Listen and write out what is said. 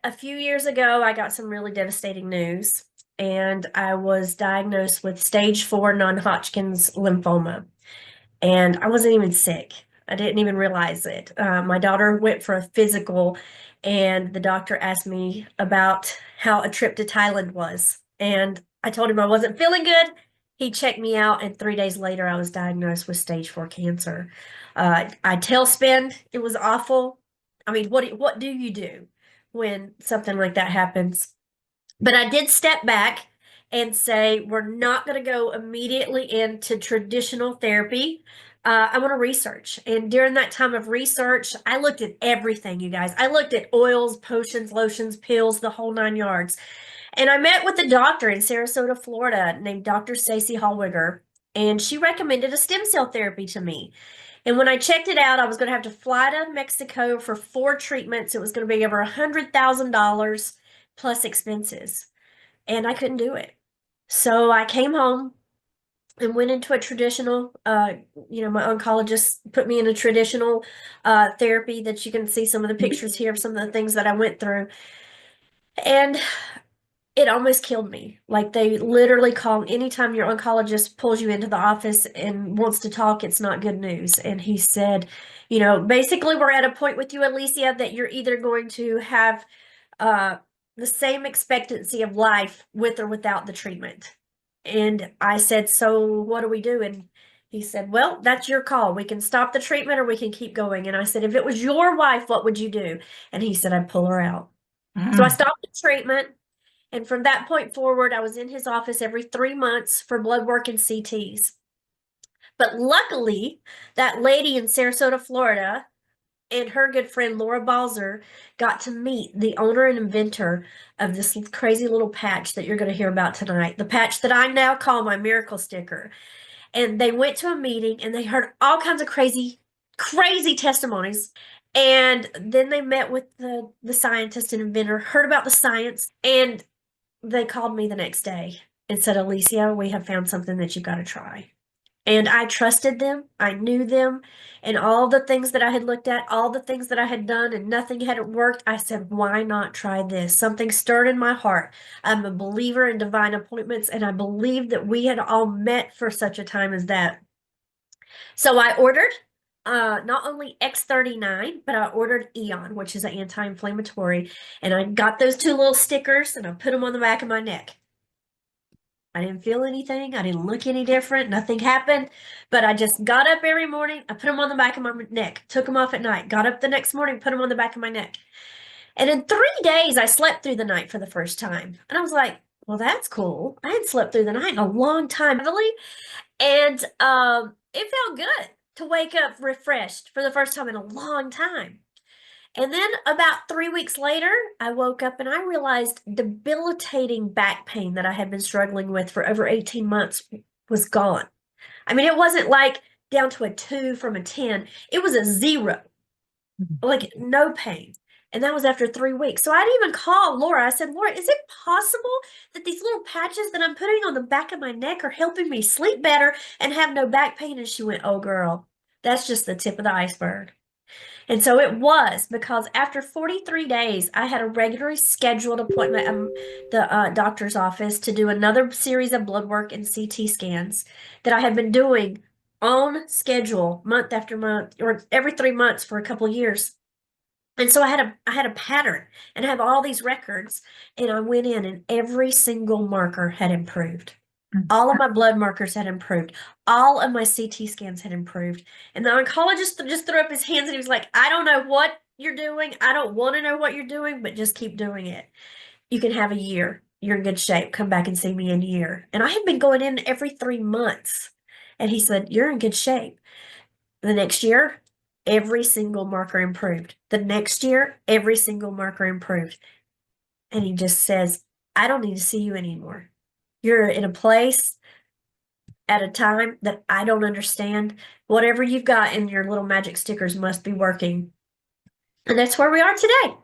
A few years ago, I got some really devastating news, and I was diagnosed with stage 4 non-Hodgkin's lymphoma. And I wasn't even sick. I didn't even realize it. My daughter went for a physical, and the doctor asked me about how a trip to Thailand was. And I told him I wasn't feeling good. He checked me out, and 3 days later, I was diagnosed with stage 4 cancer. I tailspinned. It was awful. I mean, what do you do when something like that happens? But I did step back and say, we're not going to go immediately into traditional therapy. I want to research. And during that time of research, I looked at everything, you guys. I looked at oils, potions, lotions, pills, the whole 9 yards. And I met with a doctor in Sarasota, Florida, named Dr. Stacy Hallwigger, and she recommended a stem cell therapy to me. And when I checked it out, I was going to have to fly to Mexico for 4 treatments. It was going to be over $100,000 plus expenses, and I couldn't do it. So I came home and went into a traditional, my oncologist put me in a traditional therapy that you can see some of the pictures here of some of the things that I went through. And it almost killed me. Like, they literally call anytime your oncologist pulls you into the office and wants to talk, it's not good news. And he said, basically, we're at a point with you, Alicia, that you're either going to have uh, the same expectancy of life with or without the treatment. And I said, so what do we do? And he said, well, that's your call. We can stop the treatment or we can keep going. And I said, if it was your wife, what would you do? And he said, I'd pull her out. So I stopped the treatment. And from that point forward, I was in his office every 3 months for blood work and CTs. But luckily, that lady in Sarasota, Florida, and her good friend Laura Balzer got to meet the owner and inventor of this crazy little patch that you're going to hear about tonight, the patch that I now call my miracle sticker. And they went to a meeting and they heard all kinds of crazy, crazy testimonies. And then they met with the scientist and inventor, heard about the science, and they called me the next day and said, Alicia, we have found something that you've got to try. And I trusted them. I knew them. And all the things that I had looked at, all the things that I had done, and nothing had worked, I said, why not try this? Something stirred in my heart. I'm a believer in divine appointments, and I believe that we had all met for such a time as that. So I ordered not only X39, but I ordered Eon, which is an anti-inflammatory. And I got those two little stickers and I put them on the back of my neck. I didn't feel anything. I didn't look any different. Nothing happened. But I just got up every morning. I put them on the back of my neck, took them off at night, got up the next morning, put them on the back of my neck. And in 3 days, I slept through the night for the first time. And I was like, well, that's cool. I hadn't slept through the night in a long time, really. And it felt good to wake up refreshed for the first time in a long time. And then about 3 weeks later, I woke up and I realized debilitating back pain that I had been struggling with for over 18 months was gone. I mean, it wasn't like down to a 2 from a 10, it was a 0, like no pain. And that was after 3 weeks. So I didn't even call Laura. I said, Laura, is it possible that these little patches that I'm putting on the back of my neck are helping me sleep better and have no back pain? And she went, oh, girl, that's just the tip of the iceberg. And so it was, because after 43 days, I had a regularly scheduled appointment at the doctor's office to do another series of blood work and CT scans that I had been doing on schedule month after month, or every 3 months for a couple of years. And so I had a pattern, and I have all these records, and I went in and every single marker had improved. All of my blood markers had improved. All of my CT scans had improved. And the oncologist just threw up his hands and he was like, I don't know what you're doing. I don't want to know what you're doing, but just keep doing it. You can have a year. You're in good shape. Come back and see me in a year. And I had been going in every 3 months. And he said, you're in good shape. The next year, every single marker improved. The next year, every single marker improved. And he just says, I don't need to see you anymore. You're in a place at a time that I don't understand. Whatever you've got in your little magic stickers must be working. And that's where we are today.